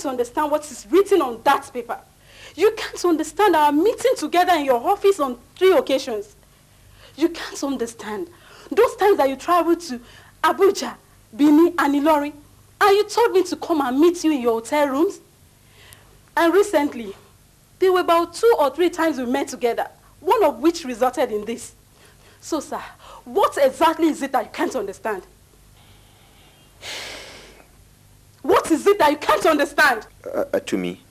to understand what is written on that paper. You can't understand our meeting together in your office on 3 occasions. You can't understand those times that you traveled to Abuja, Benin, and Ilori, and you told me to come and meet you in your hotel rooms. And recently, there were about 2 or 3 times we met together, one of which resulted in this. So, sir, what exactly is it that you can't understand? What is it that you can't understand? To me,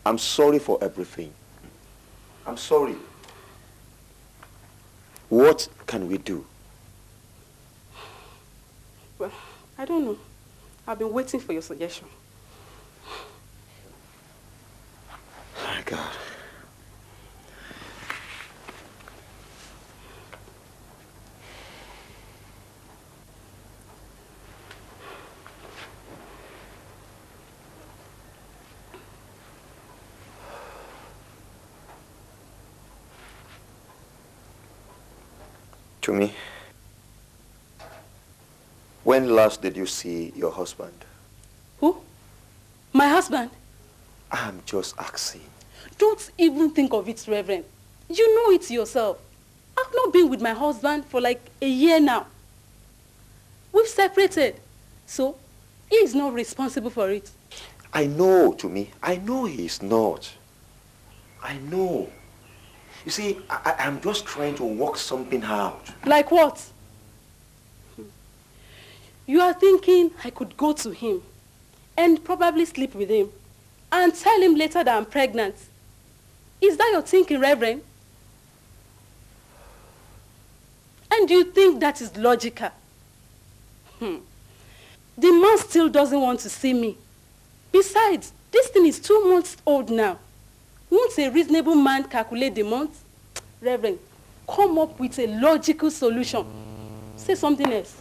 I'm sorry for everything. I'm sorry. What can we do? Well, I don't know. I've been waiting for your suggestion. My God. To me, when last did you see your husband? Who? My husband? I'm just asking. Don't even think of it, Reverend. You know it yourself. I've not been with my husband for like a year now. We've separated. So, he is not responsible for it. I know, to me. I know he is not. I know. You see, I'm just trying to work something out. Like what? You are thinking I could go to him and probably sleep with him and tell him later that I'm pregnant. Is that your thinking, Reverend? And do you think that is logical? The man still doesn't want to see me. Besides, this thing is 2 months old now. Won't a reasonable man calculate the months? Reverend, come up with a logical solution. Say something else.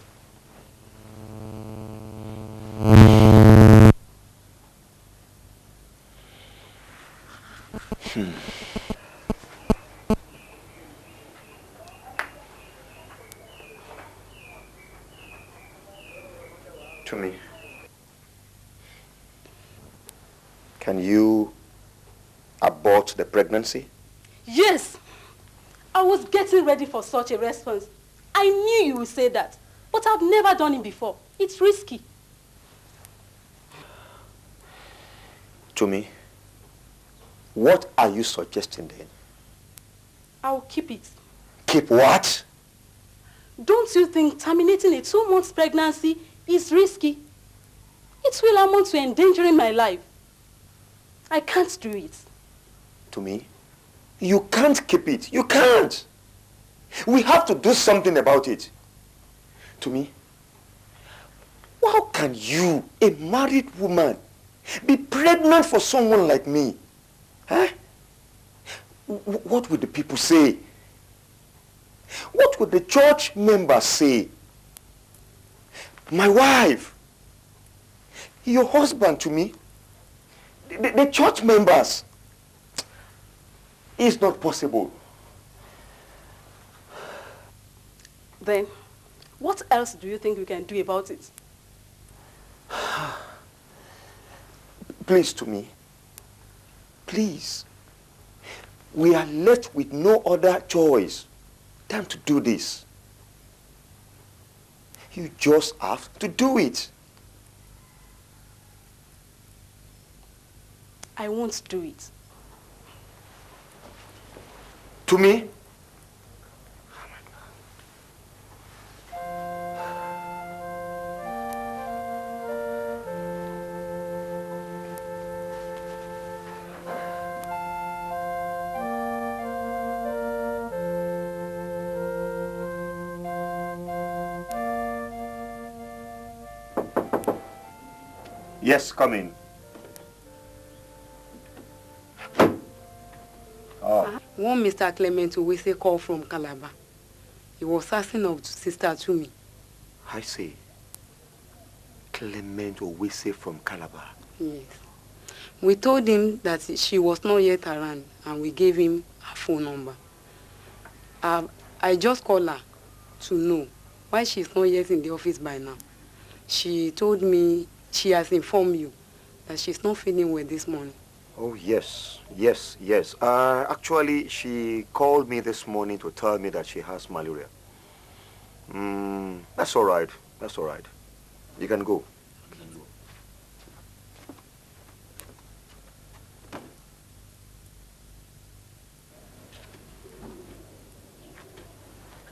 To me, can you abort the pregnancy? Yes! I was getting ready for such a response. I knew you would say that, but I've never done it before. It's risky. To me, what are you suggesting then? I'll keep it. Keep what? Don't you think terminating a 2-month pregnancy is risky? It will amount to endangering my life. I can't do it. To me, you can't keep it. You can't. We have to do something about it. To me, how can you, a married woman, be pregnant for someone like me? Huh? What would the people say? What would the church members say? My wife, your husband, to me, the church members. It's not possible. Then, what else do you think we can do about it? Please, to me, please. We are left with no other choice than to do this. You just have to do it. I won't do it. To me? Yes, come in. One Mr. Clement Owese called from Calabar. He was asking of Sister Tumi. I say, Clement Owese from Calabar. Yes. We told him that she was not yet around and we gave him her phone number. I just called her to know why she's not yet in the office by now. She told me she has informed you that she's not feeling well this morning. Oh, yes. Actually, she called me this morning to tell me that she has malaria. That's all right. You can go.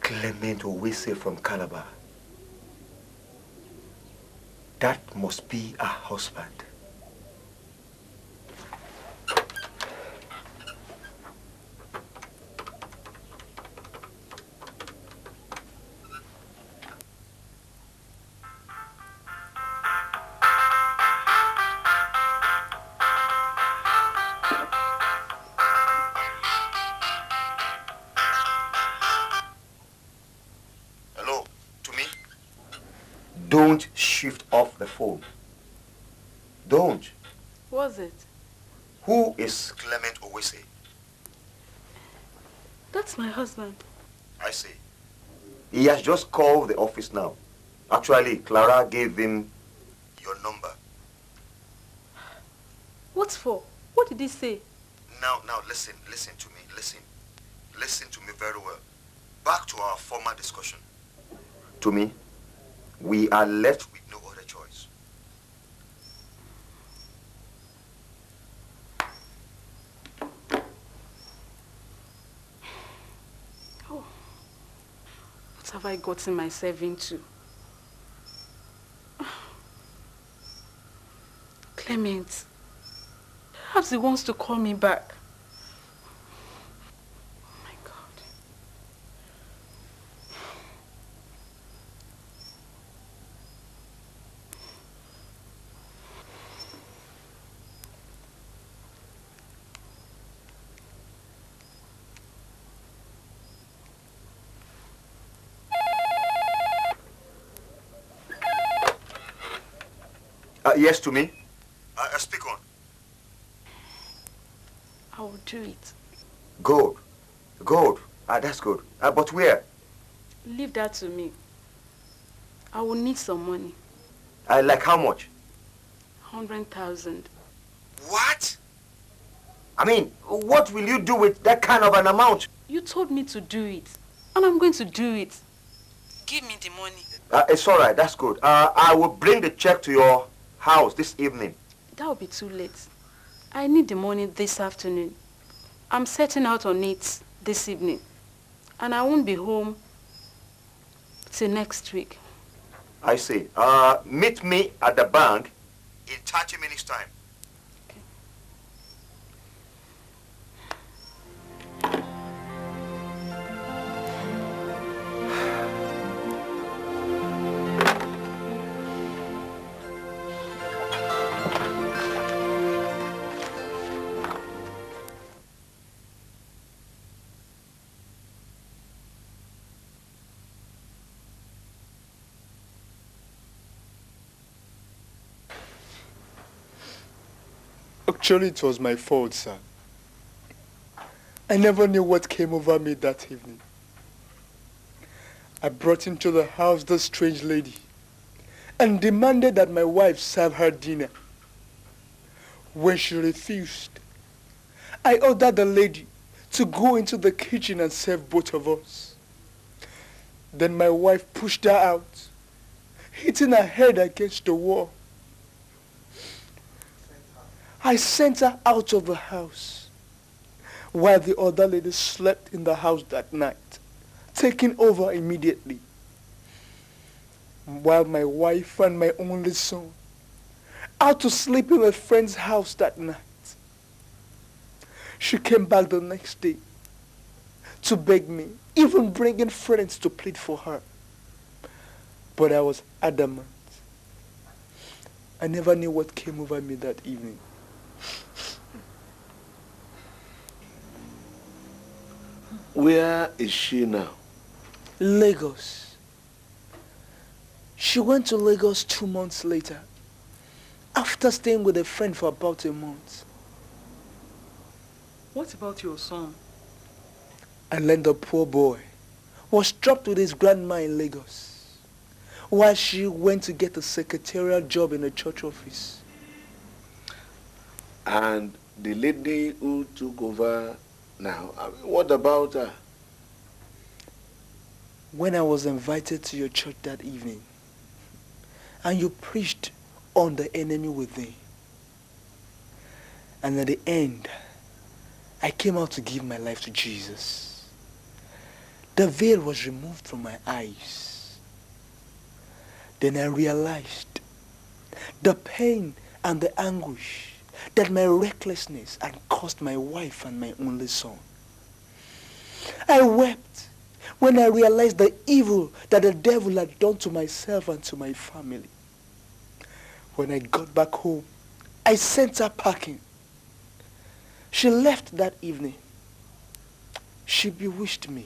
Clement Owese from Calabar. That must be her husband. Don't shift off the phone. Don't. What's it? Who is Clement Owese? That's my husband. I see. He has just called the office now. Actually, Clara gave him your number. What for? What did he say? Now, listen to me. Listen to me very well. Back to our former discussion. To me, we are left with no other choice. Oh, what have I gotten myself into? Clement, perhaps he wants to call me back. Oh my God. Yes, to me. Speak on. I will do it. Good. That's good. But where? Leave that to me. I will need some money. Like how much? 100,000. What? I mean, what will you do with that kind of an amount? You told me to do it, and I'm going to do it. Give me the money. It's all right. That's good. I will bring the check to your house this evening. That will be too late. I need the money this afternoon. I'm setting out on it this evening, and I won't be home till next week. I see. Meet me at the bank in 30 minutes' time. Actually, it was my fault, sir. I never knew what came over me that evening. I brought into the house this strange lady and demanded that my wife serve her dinner. When she refused, I ordered the lady to go into the kitchen and serve both of us. Then my wife pushed her out, hitting her head against the wall. I sent her out of the house while the other lady slept in the house that night, taking over immediately. While my wife and my only son out to sleep in a friend's house that night. She came back the next day to beg me, even bringing friends to plead for her. But I was adamant. I never knew what came over me that evening. Where is she now? Lagos. She went to Lagos 2 months later, after staying with a friend for about a month. What about your son? And then the poor boy was dropped with his grandma in Lagos, while she went to get a secretarial job in a church office. And the lady who took over now, what about her? When I was invited to your church that evening, and you preached on the enemy within, and at the end, I came out to give my life to Jesus. The veil was removed from my eyes. Then I realized the pain and the anguish that my recklessness had cost my wife and my only son. I wept when I realized the evil that the devil had done to myself and to my family. When I got back home, I sent her packing. She left that evening. She bewitched me.